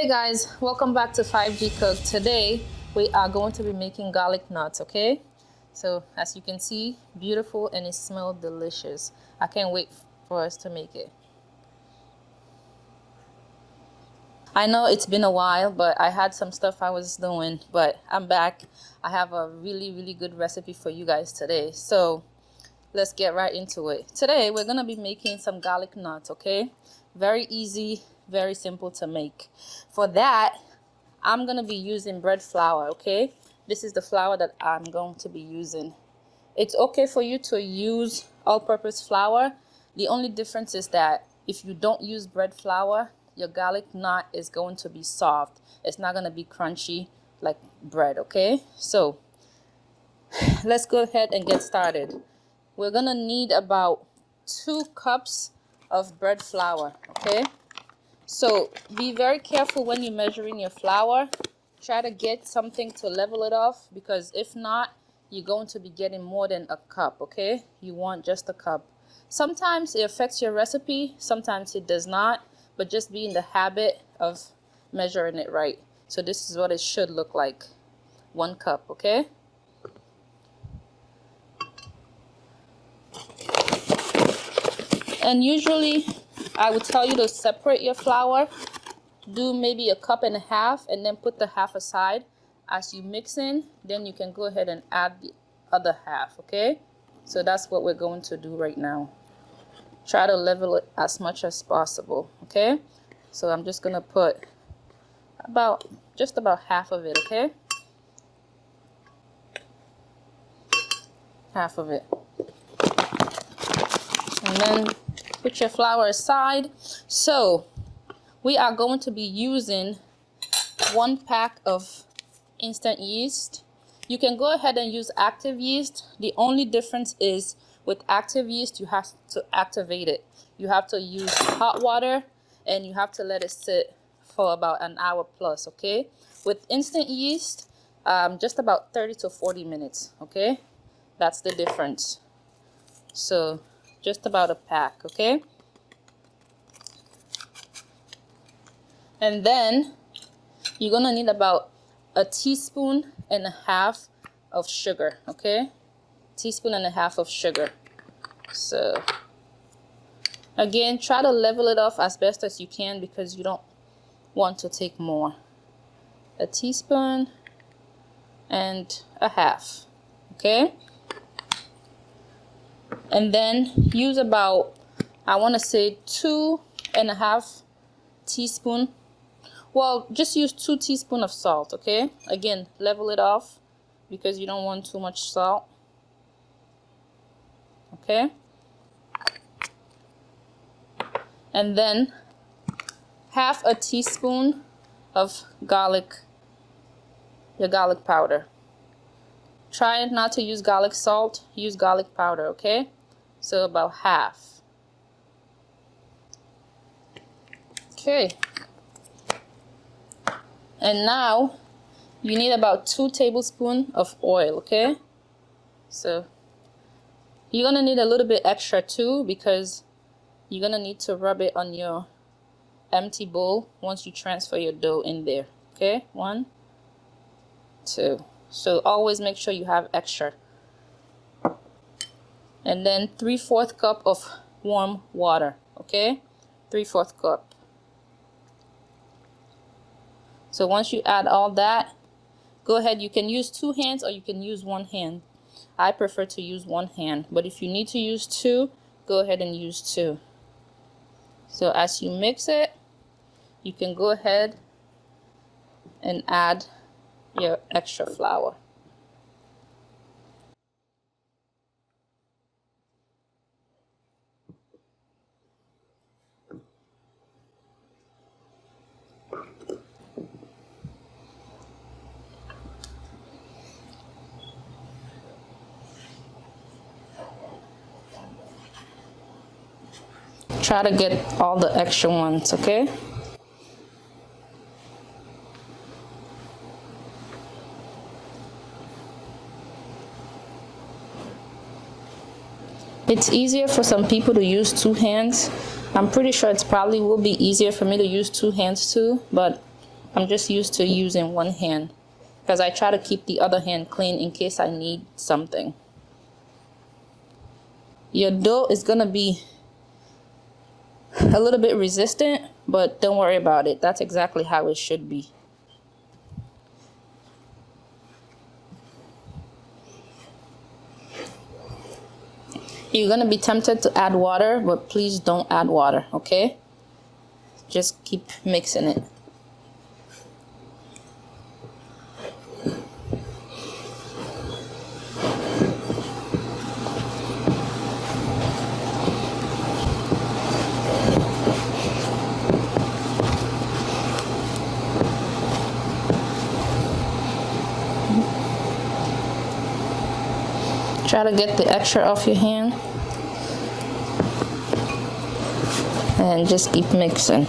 Hey guys, welcome back to 5G Cook. Today we are going to be making garlic knots, okay? So as you can see, beautiful and it smells delicious. I can't wait for us to make it. I know it's been a while, but I had some stuff I was doing, but I'm back. I have a really good recipe for you guys today. So let's get right into it. Today we're gonna be making some garlic knots, okay? Very easy, very simple to make. For that, I'm gonna be using bread flour, okay? This is the flour that I'm going to be using. It's okay for you to use all-purpose flour. The only difference is that if you don't use bread flour, your garlic knot is going to be soft. It's not gonna be crunchy like bread, okay? So let's go ahead and get started. We're gonna need about 2 cups of bread flour, okay? So be very careful when you're measuring your flour. Try to get something to level it off, because if not, you're going to be getting more than a cup, okay? You want just a cup. Sometimes it affects your recipe, sometimes it does not, but just be in the habit of measuring it right. So this is what it should look like. 1 cup, okay? And usually I would tell you to separate your flour. Do maybe 1.5 cups and then put the half aside. As you mix in, then you can go ahead and add the other half, okay? So that's what we're going to do right now. Try to level it as much as possible, okay? So I'm just gonna put just about half of it, okay? Half of it. And then put your flour aside. So we are going to be using 1 pack of instant yeast. You can go ahead and use active yeast. The only difference is with active yeast, you have to activate it. You have to use hot water and you have to let it sit for about an hour plus, okay? With instant yeast, just about 30 to 40 minutes, okay? That's the difference. So just about a pack, okay? And then you're gonna need about 1.5 teaspoons of sugar, okay? 1.5 teaspoons of sugar. So again, try to level it off as best as you can because you don't want to take more. 1.5 teaspoons, okay? And then use about, I want to say 2.5 teaspoons. Well, just use 2 teaspoons of salt, okay? Again, level it off because you don't want too much salt, okay? And then 1/2 teaspoon of your garlic powder. Try not to use garlic salt, use garlic powder, okay? So about half. Okay. And now you need about 2 tablespoons of oil, okay? So you're gonna need a little bit extra too because you're gonna need to rub it on your empty bowl once you transfer your dough in there, okay? 1, 2. So always make sure you have extra. And then 3/4 cup of warm water, okay? 3/4 cup. So once you add all that, go ahead. You can use 2 hands or you can use 1 hand. I prefer to use 1 hand, but if you need to use 2, go ahead and use 2. So as you mix it, you can go ahead and add your extra flour. Try to get all the extra ones, okay? It's easier for some people to use 2 hands. I'm pretty sure it's probably will be easier for me to use 2 hands too, but I'm just used to using one hand because I try to keep the other hand clean in case I need something. Your dough is gonna be a little bit resistant, but don't worry about it. That's exactly how it should be. You're gonna be tempted to add water, but please don't add water, okay? Just keep mixing it. Try to get the extra off your hand and just keep mixing.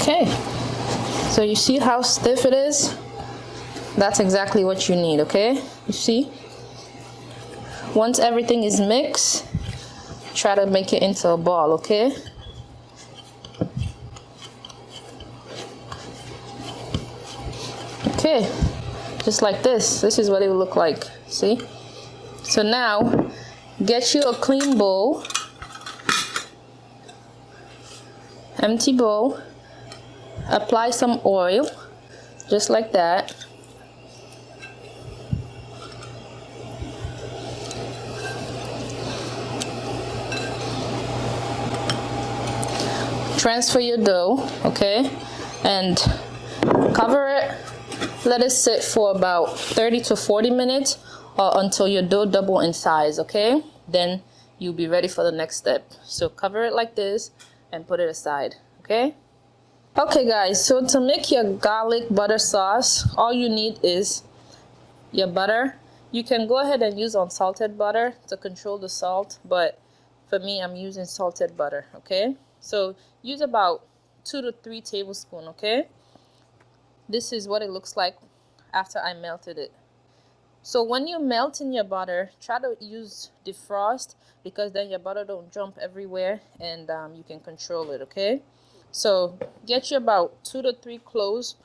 Okay, so you see how stiff it is? That's exactly what you need, okay? You see? Once everything is mixed, try to make it into a ball, okay? Okay, just like this. This is what it will look like, see? So now, get you a clean bowl, empty bowl. Apply some oil, just like that. Transfer your dough, okay? And cover it. Let it sit for about 30 to 40 minutes or until your dough double in size, okay? Then you'll be ready for the next step. So cover it like this and put it aside, okay? Okay guys, so to make your garlic butter sauce, all you need is your butter. You can go ahead and use unsalted butter to control the salt, but for me, I'm using salted butter, okay? So use about 2 to 3 tablespoons, okay? This is what it looks like after I melted it. So when you melt in your butter, try to use defrost because then your butter don't jump everywhere and you can control it, okay? So get you about 2 to 3 cloves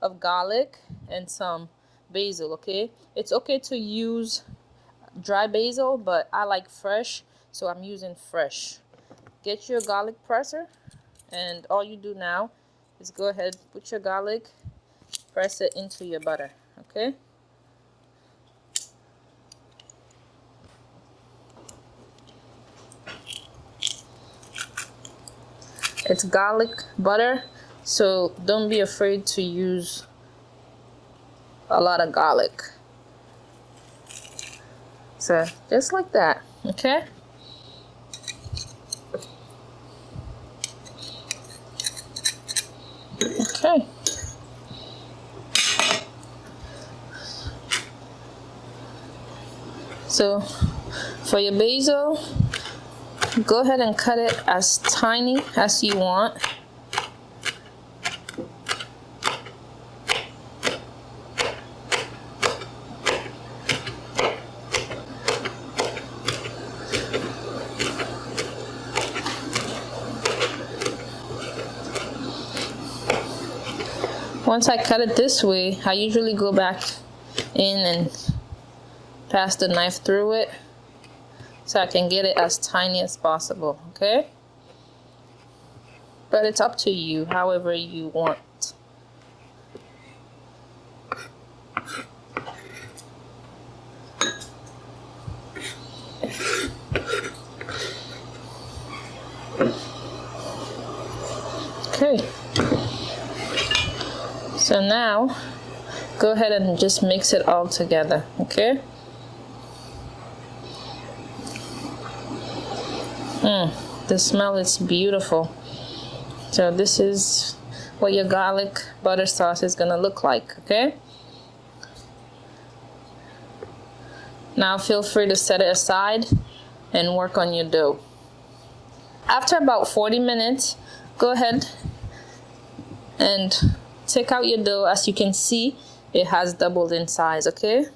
of garlic and some basil, okay? It's okay to use dry basil, but I like fresh, so I'm using fresh. Get your garlic presser, and all you do now is go ahead, put your garlic, press it into your butter, okay? It's garlic butter, so don't be afraid to use a lot of garlic. So just like that, okay? Okay. So for your basil, go ahead and cut it as tiny as you want. Once I cut it this way, I usually go back in and pass the knife through it so I can get it as tiny as possible, okay? But it's up to you, however you want. Okay. So now, go ahead and just mix it all together, okay? The smell is beautiful. So this is what your garlic butter sauce is gonna look like, okay? Now feel free to set it aside and work on your dough. After about 40 minutes, go ahead and take out your dough. As you can see, it has doubled in size, okay?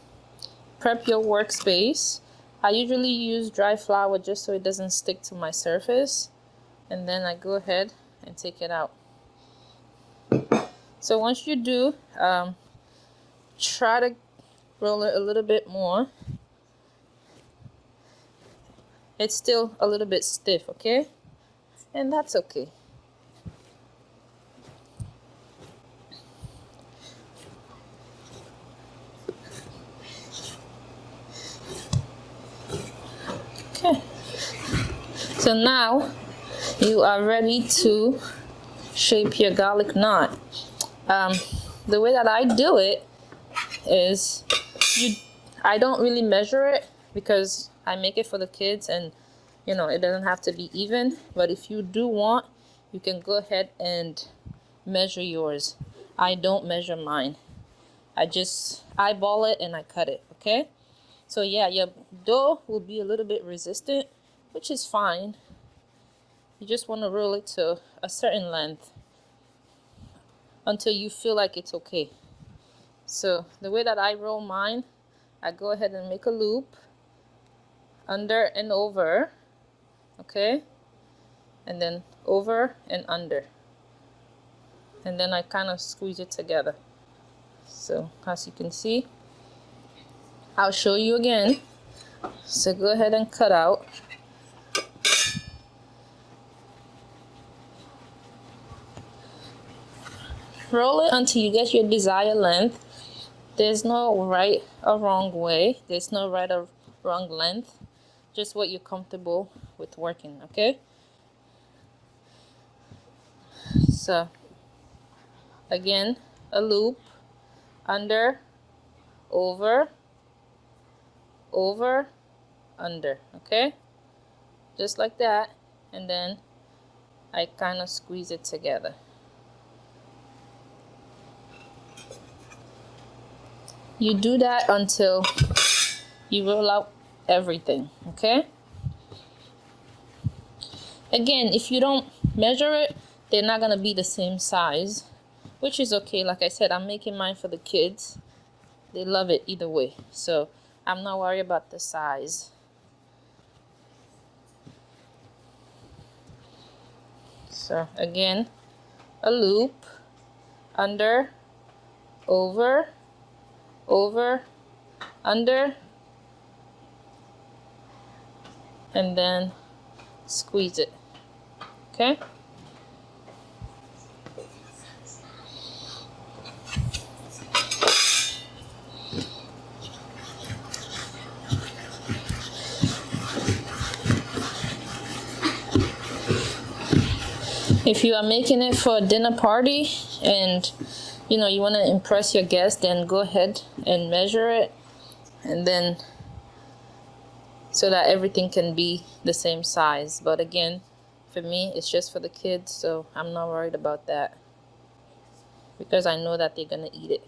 Prep your workspace. I usually use dry flour just so it doesn't stick to my surface. And then I go ahead and take it out. So once you do, try to roll it a little bit more. It's still a little bit stiff, okay? And that's okay. Okay. So now you are ready to shape your garlic knot. The way that I do it is I don't really measure it because I make it for the kids, and you know, it doesn't have to be even. But if you do want, you can go ahead and measure yours. I don't measure mine. I just eyeball it and I cut it, okay? So yeah, your dough will be a little bit resistant, which is fine. You just want to roll it to a certain length until you feel like it's okay. So the way that I roll mine, I go ahead and make a loop under and over, okay? And then over and under. And then I kind of squeeze it together. So as you can see, I'll show you again. So go ahead and cut out. Roll it until you get your desired length. There's no right or wrong way. There's no right or wrong length. Just what you're comfortable with working, okay? So again, a loop, under, over, over, under, okay? Just like that. And then I kind of squeeze it together. You do that until you roll out everything, okay? Again, if you don't measure it, they're not gonna be the same size, which is okay. Like I said, I'm making mine for the kids. They love it either way, so I'm not worried about the size. So again, a loop, under, over, over, under, and then squeeze it, okay? If you are making it for a dinner party and you know you want to impress your guests, then go ahead and measure it, and then so that everything can be the same size. But again, for me, it's just for the kids, so I'm not worried about that because I know that they're gonna eat it.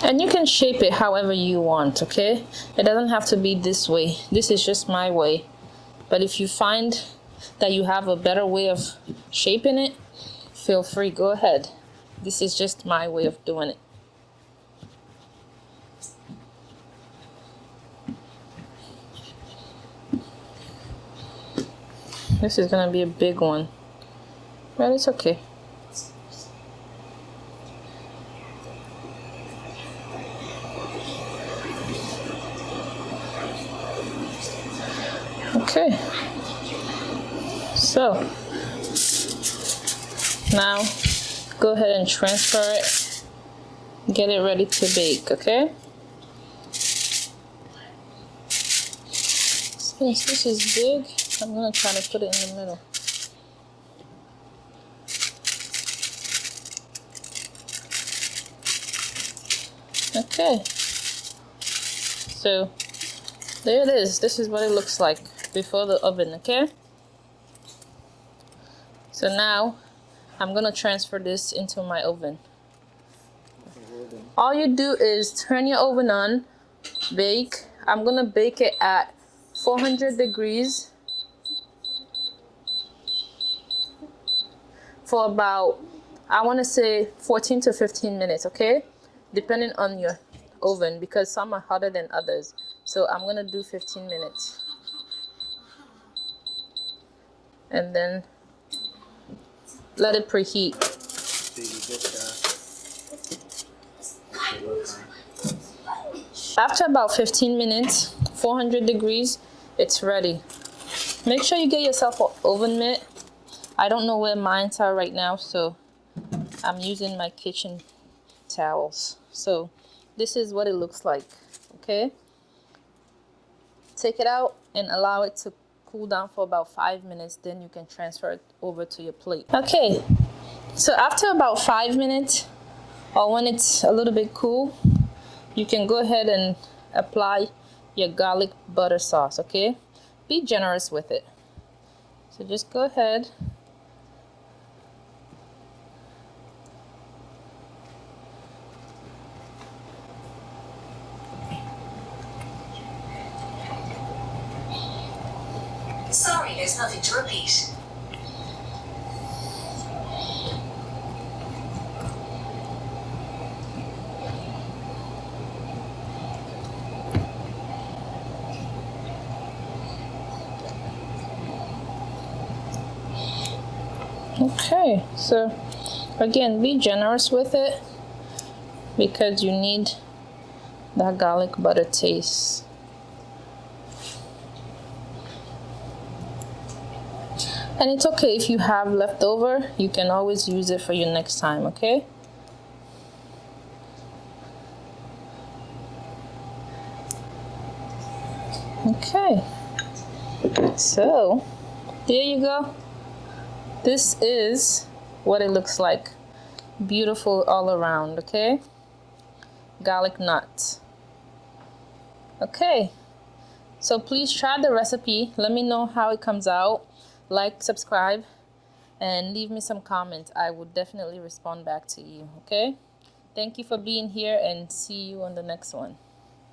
And you can shape it however you want, okay? It doesn't have to be this way. This is just my way. But if you find that you have a better way of shaping it, feel free, go ahead. This is just my way of doing it. This is gonna be a big one, but it's okay. Okay, so now go ahead and transfer it, get it ready to bake. Okay, since this is big, I'm gonna try to put it in the middle. Okay, so there it is. This is what it looks like before the oven. Okay, so now I'm gonna transfer this into my oven. All you do is turn your oven on, bake. I'm gonna bake it at 400 degrees for about, I want to say 14 to 15 minutes, okay? Depending on your oven, because some are hotter than others. So I'm gonna do 15 minutes. And then let it preheat. After about 15 minutes, 400 degrees, it's ready. Make sure you get yourself an oven mitt. I don't know where mine are right now, so I'm using my kitchen towels. So this is what it looks like, okay? Take it out and allow it to cool down for about 5 minutes, then you can transfer it over to your plate. Okay, so after about 5 minutes, or when it's a little bit cool, you can go ahead and apply your garlic butter sauce, okay? Be generous with it. So just go ahead. Sorry, there's nothing to repeat. Okay, so again, be generous with it because you need that garlic butter taste. And it's okay if you have leftover, you can always use it for your next time, okay? Okay, so there you go. This is what it looks like. Beautiful all around, okay? Garlic nuts. Okay, so please try the recipe. Let me know how it comes out. Like, subscribe, and leave me some comments. I will definitely respond back to you, okay? Thank you for being here, and see you on the next one.